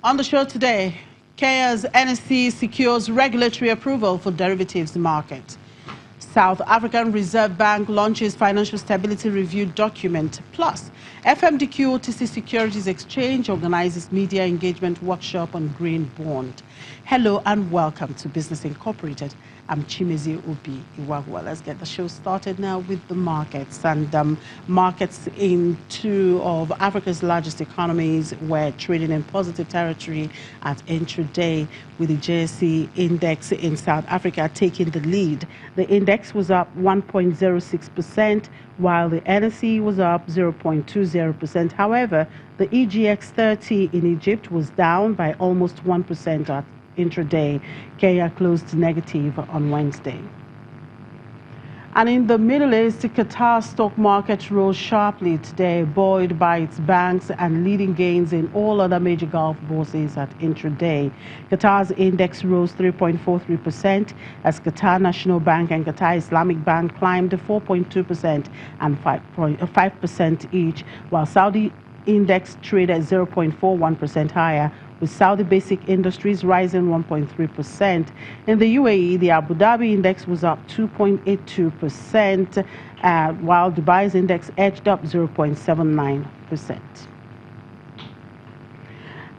On the show today, Kenya's NSE secures regulatory approval for derivatives market. South African Reserve Bank launches financial stability review document. Plus, FMDQ OTC Securities Exchange organizes media engagement workshop on green bond. Hello and welcome to Business Incorporated. I'm Chimezi Obi Iwagwa. Let's get the show started now with the markets. And markets in two of Africa's largest economies were trading in positive territory at intraday, with the JSE index in South Africa taking the lead. The index was up 1.06%, while the NSE was up 0.20%. However, the EGX 30 in Egypt was down by almost 1% at intraday. Kenya closed negative on Wednesday. And in the Middle East, the Qatar stock market rose sharply today, buoyed by its banks and leading gains in all other major Gulf bourses at intraday. Qatar's index rose 3.43% as Qatar National Bank and Qatar Islamic Bank climbed 4.2% and 5% each, while Saudi index traded 0.41% higher, with Saudi Basic Industries rising 1.3%. In the UAE, the Abu Dhabi index was up 2.82%, while Dubai's index edged up 0.79%.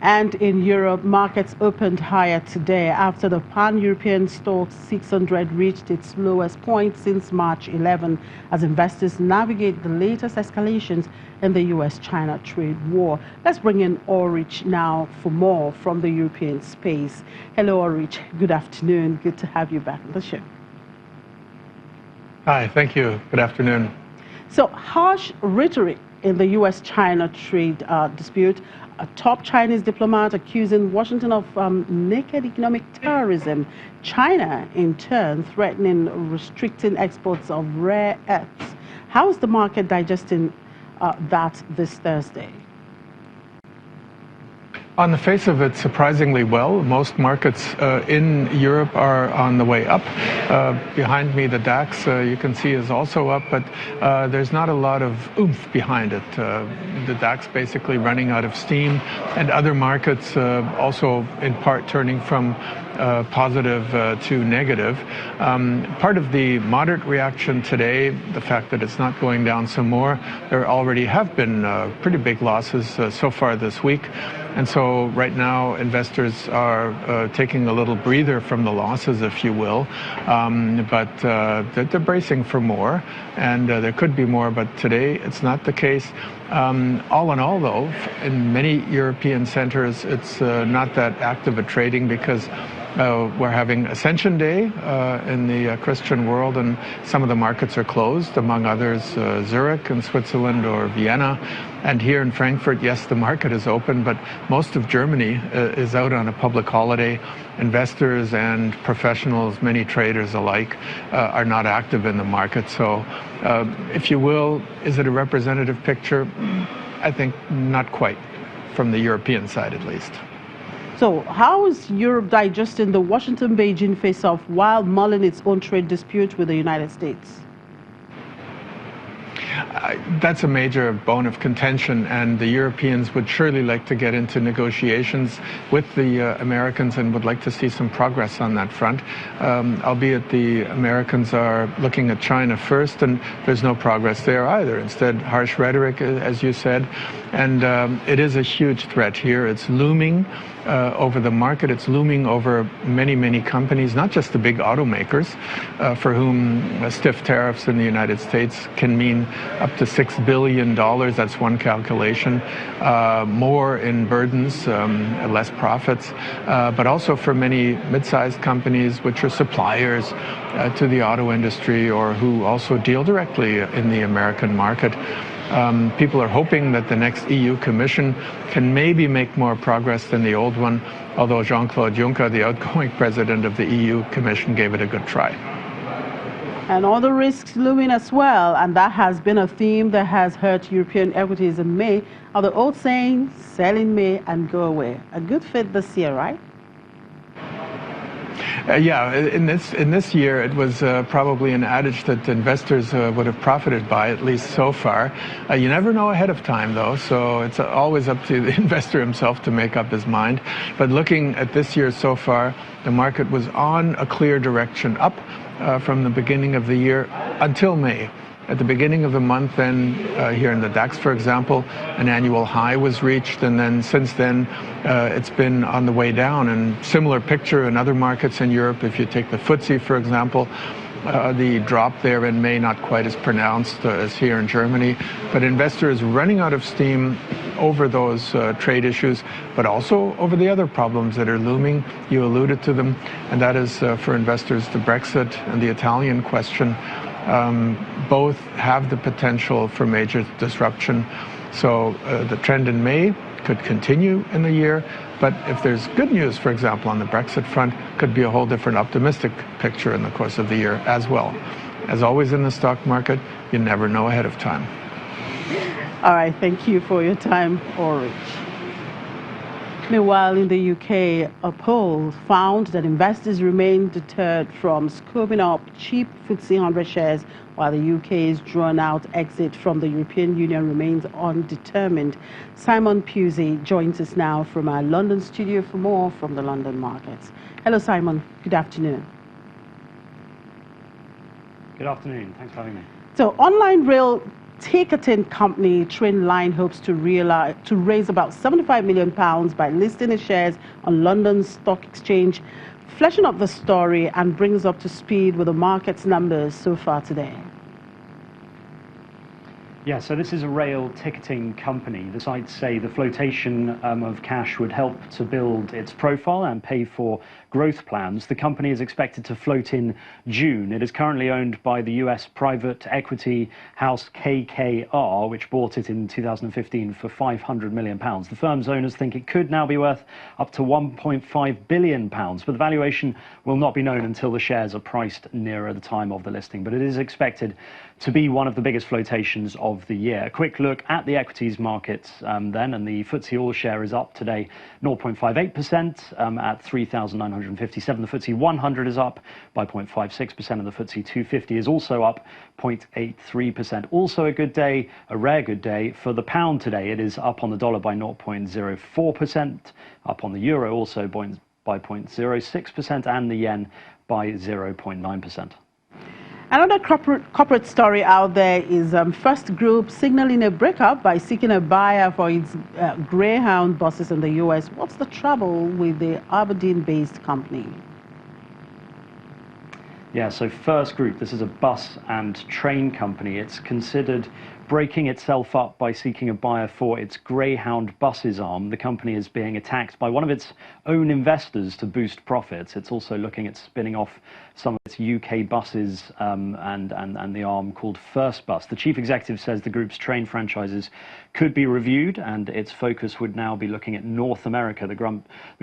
And in Europe, markets opened higher today after the pan-European stock 600 reached its lowest point since March 11 as investors navigate the latest escalations in the US-China trade war. Let's bring in Ulrich now for more from the European space. Hello, Ulrich. Good afternoon. Good to have you back on the show. Hi, thank you. Good afternoon. So, harsh rhetoric in the US-China trade dispute. A top Chinese diplomat accusing Washington of naked economic terrorism. China, in turn, threatening restricting exports of rare earths. How is the market digesting that this Thursday? On the face of it, surprisingly well. Most markets in Europe are on the way up. Behind me, the DAX, you can see, is also up, but there's not a lot of oomph behind it. The DAX basically running out of steam, and other markets also in part turning from positive to negative. Part of the moderate reaction today, the fact that it's not going down some more, there already have been pretty big losses so far this week. And so right now, investors are taking a little breather from the losses, if you will, but they're bracing for more, and there could be more, but today it's not the case. All in all, though, in many European centers, it's not that active a trading because we're having Ascension Day in the Christian world, and some of the markets are closed, among others Zurich in Switzerland or Vienna. And here in Frankfurt, yes, the market is open, but most of Germany is out on a public holiday. Investors and professionals, many traders alike, are not active in the market. So, if you will, is it a representative picture? I think not quite, from the European side at least. So how is Europe digesting the Washington-Beijing face-off while mulling its own trade dispute with the United States? That's a major bone of contention, and the Europeans would surely like to get into negotiations with the Americans and would like to see some progress on that front, albeit the Americans are looking at China first, and there's no progress there either. Instead, harsh rhetoric, as you said, and it is a huge threat here. It's looming over the market. It's looming over many, many companies, not just the big automakers, for whom stiff tariffs in the United States can mean up to $6 billion. That's one calculation. More in burdens, less profits, but also for many mid-sized companies which are suppliers to the auto industry or who also deal directly in the American market. People are hoping that the next EU Commission can maybe make more progress than the old one, although Jean-Claude Juncker, the outgoing president of the EU Commission, gave it a good try. And all the risks looming as well, and that has been a theme that has hurt European equities in May, are the old saying, sell in May and go away. A good fit this year, right? Yeah, in this year, it was probably an adage that investors would have profited by, at least so far. You never know ahead of time, though, so it's always up to the investor himself to make up his mind. But looking at this year so far, the market was on a clear direction up from the beginning of the year until May. At the beginning of the month, then, here in the DAX, for example, an annual high was reached, and then since then, it's been on the way down. And similar picture in other markets in Europe. If you take the FTSE, for example, the drop there in May not quite as pronounced as here in Germany, but investors running out of steam over those trade issues, but also over the other problems that are looming. You alluded to them, and that is for investors the Brexit and the Italian question. Both have the potential for major disruption. So the trend in May could continue in the year, but if there's good news, for example, on the Brexit front, could be a whole different optimistic picture in the course of the year as well. As always in the stock market, you never know ahead of time. All right, thank you for your time, Ulrich. Meanwhile, in the UK, a poll found that investors remain deterred from scooping up cheap FTSE 100 shares, while the UK's drawn-out exit from the European Union remains undetermined. Simon Pusey joins us now from our London studio for more from the London markets. Hello, Simon. Good afternoon. Good afternoon. Thanks for having me. So, online rail ticketing company Trainline hopes to raise about £75 million by listing its shares on London's stock exchange, fleshing up the story and brings us up to speed with the market's numbers so far today. Yeah, so this is a rail ticketing company. The sites say the flotation of cash would help to build its profile and pay for growth plans. The company is expected to float in June. It is currently owned by the US private equity house KKR, which bought it in 2015 for £500 million. The firm's owners think it could now be worth up to £1.5 billion, but the valuation will not be known until the shares are priced nearer the time of the listing. But it is expected to be one of the biggest flotations of the year. A quick look at the equities markets then, and the FTSE All Share is up today 0.58% at 3,957. The FTSE 100 is up by 0.56%, and the FTSE 250 is also up 0.83%. Also a good day, a rare good day for the pound today. It is up on the dollar by 0.04%, up on the euro also by 0.06%, and the yen by 0.9%. Another corporate story out there is First Group signaling a breakup by seeking a buyer for its Greyhound buses in the US. What's the trouble with the Aberdeen-based company? Yeah, so First Group, this is a bus and train company. It's considered breaking itself up by seeking a buyer for its Greyhound buses arm. The company is being attacked by one of its own investors to boost profits. It's also looking at spinning off some of its UK buses and the arm called First Bus. The chief executive says the group's train franchises could be reviewed, and its focus would now be looking at North America. The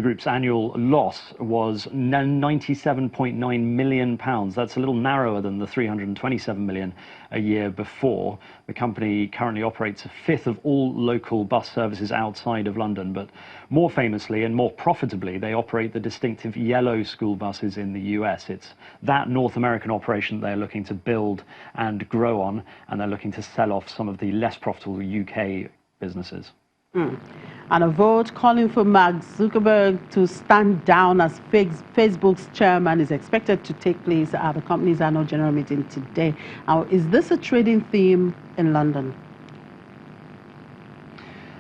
group's annual loss was £97.9 million. That's a little narrower than the £327 million a year before. The company currently operates a fifth of all local bus services outside of London, but more famously and more profitably, they operate the distinctive yellow school buses in the US. It's that North American operation they're looking to build and grow on, and they're looking to sell off some of the less profitable UK businesses. And a vote calling for Mark Zuckerberg to stand down as Facebook's chairman is expected to take place at the company's annual general meeting today. Now, is this a trading theme in London?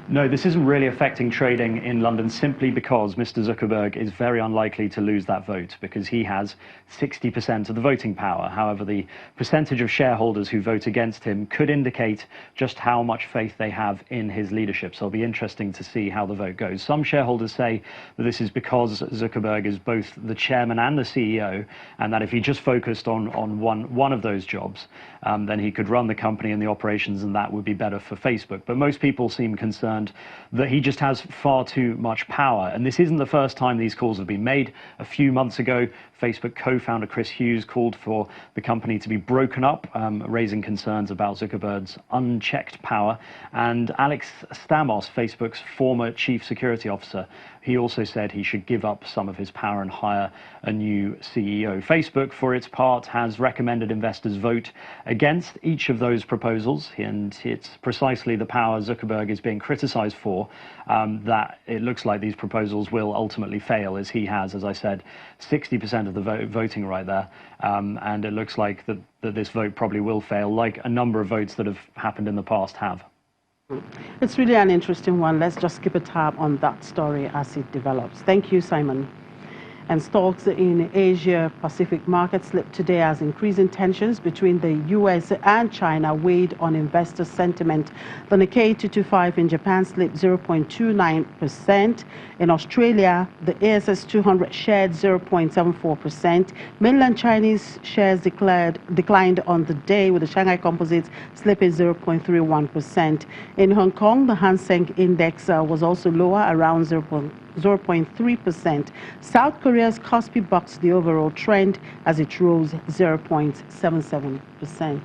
No, this isn't really affecting trading in London simply because Mr. Zuckerberg is very unlikely to lose that vote because he has 60% of the voting power. However, the percentage of shareholders who vote against him could indicate just how much faith they have in his leadership. So it'll be interesting to see how the vote goes. Some shareholders say that this is because Zuckerberg is both the chairman and the CEO, and that if he just focused on one of those jobs, then he could run the company and the operations, and that would be better for Facebook. But most people seem concerned that he just has far too much power. And this isn't the first time these calls have been made. A few months ago, Facebook co-founder Chris Hughes called for the company to be broken up, raising concerns about Zuckerberg's unchecked power. And Alex Stamos, Facebook's former chief security officer, he also said he should give up some of his power and hire a new CEO. Facebook, for its part, has recommended investors vote against each of those proposals, and it's precisely the power Zuckerberg is being criticized for that it looks like these proposals will ultimately fail, as he has, as I said, 60% of the voting right there, and it looks like that this vote probably will fail, like a number of votes that have happened in the past have. It's really an interesting one. Let's just keep a tab on that story as it develops. Thank you, Simon. And stocks in Asia-Pacific markets slipped today as increasing tensions between the U.S. and China weighed on investor sentiment. The Nikkei 225 in Japan slipped 0.29%. In Australia, the ASX 200 shared 0.74%. Mainland Chinese shares declined on the day, with the Shanghai Composite slipping 0.31%. In Hong Kong, the Hang Seng Index was also lower, around 0.3%. South Korea's Kospi bucked the overall trend as it rose 0.77%.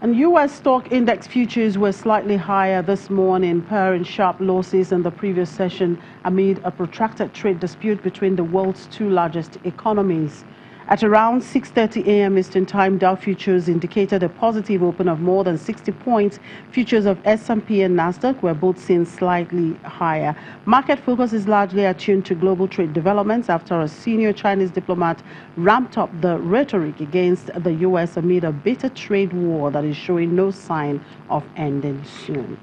And U.S. stock index futures were slightly higher this morning, pairing sharp losses in the previous session amid a protracted trade dispute between the world's two largest economies. At around 6:30 a.m. Eastern Time, Dow futures indicated a positive open of more than 60 points. Futures of S&P and Nasdaq were both seen slightly higher. Market focus is largely attuned to global trade developments after a senior Chinese diplomat ramped up the rhetoric against the U.S. amid a bitter trade war that is showing no sign of ending soon.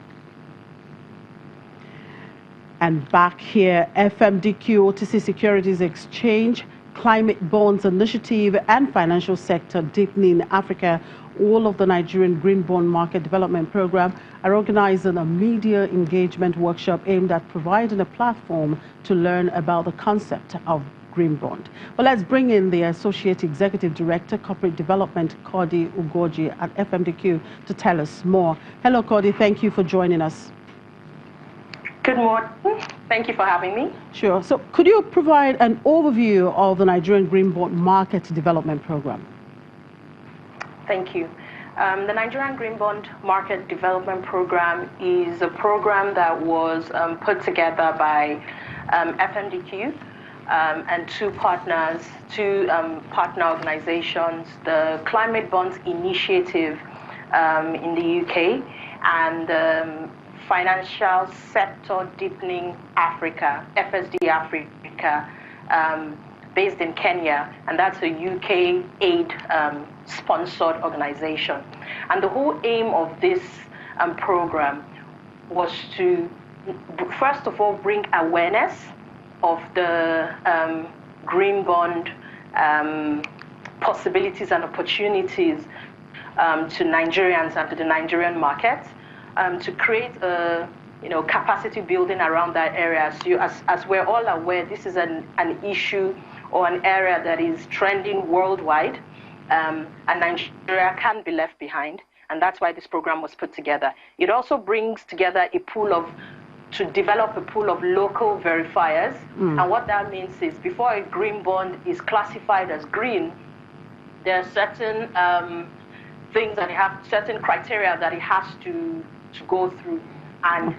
And back here, FMDQ OTC Securities Exchange, Climate Bonds Initiative, and Financial Sector Deepening Africa, all of the Nigerian Green Bond Market Development Program, are organizing a media engagement workshop aimed at providing a platform to learn about the concept of green bond. Well, let's bring in the Associate Executive Director, Corporate Development, Cody Gorgey at FMDQ, to tell us more. Hello, Cody. Thank you for joining us. Good morning. Thank you for having me. Sure. So could you provide an overview of the Nigerian Green Bond Market Development Program? Thank you. The Nigerian Green Bond Market Development Program is a program that was put together by FMDQ and two partner organizations, the Climate Bonds Initiative in the UK and Financial Sector Deepening Africa, FSD Africa, based in Kenya, and that's a UK aid-sponsored organization. And the whole aim of this program was to, first of all, bring awareness of the green bond possibilities and opportunities to Nigerians and to the Nigerian market. To create a capacity building around that area. So as we're all aware, this is an issue or an area that is trending worldwide, and Nigeria can't be left behind, and that's why this program was put together. It also brings together to develop a pool of local verifiers, and what that means is before a green bond is classified as green, there are certain things that certain criteria that it has to go through, and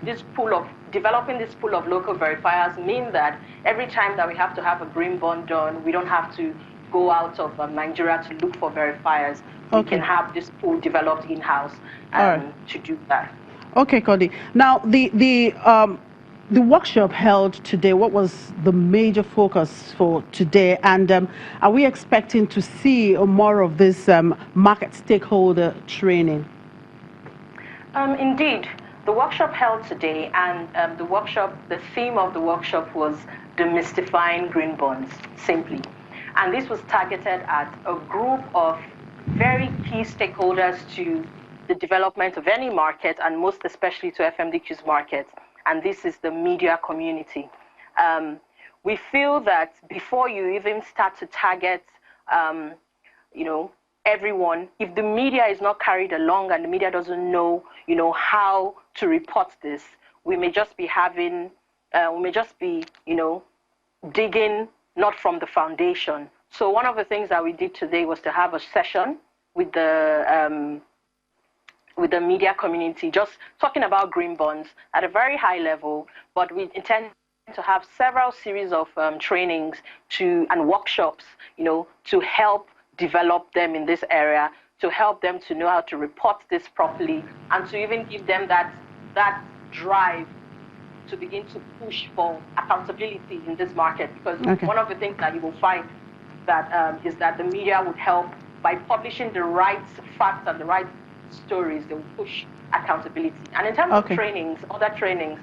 developing this pool of local verifiers mean that every time that we have to have a green bond done, we don't have to go out of Nigeria to look for verifiers. We can have this pool developed in-house to do that. Okay, Cody. Now, the workshop held today, what was the major focus for today, and are we expecting to see more of this market stakeholder training? Indeed, the workshop held today, and the theme of the workshop was demystifying green bonds, simply. And this was targeted at a group of very key stakeholders to the development of any market, and most especially to FMDQ's market, and this is the media community. We feel that before you even start to target, everyone, if the media is not carried along and the media doesn't know, how to report this, we may just be digging not from the foundation. So one of the things that we did today was to have a session with the media community, just talking about green bonds at a very high level, but we intend to have several series of trainings and workshops, to help develop them in this area, to help them to know how to report this properly, and to even give them that drive to begin to push for accountability in this market. Because one of the things that you will find that is that the media would help by publishing the right facts and the right stories. They will push accountability. And in terms of trainings, other trainings,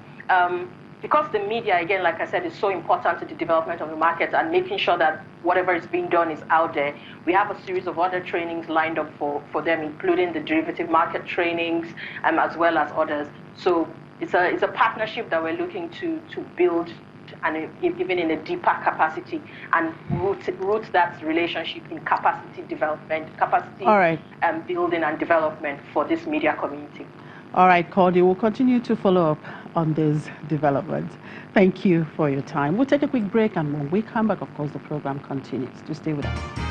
because the media, again, like I said, is so important to the development of the market and making sure that whatever is being done is out there, we have a series of other trainings lined up for them, including the derivative market trainings, as well as others. So it's a partnership that we're looking to build, and even in a deeper capacity, and root that relationship in capacity development, building and development for this media community. All right, Cody, we'll continue to follow up on these developments. Thank you for your time. We'll take a quick break, and when we come back, of course, the program continues. To stay with us.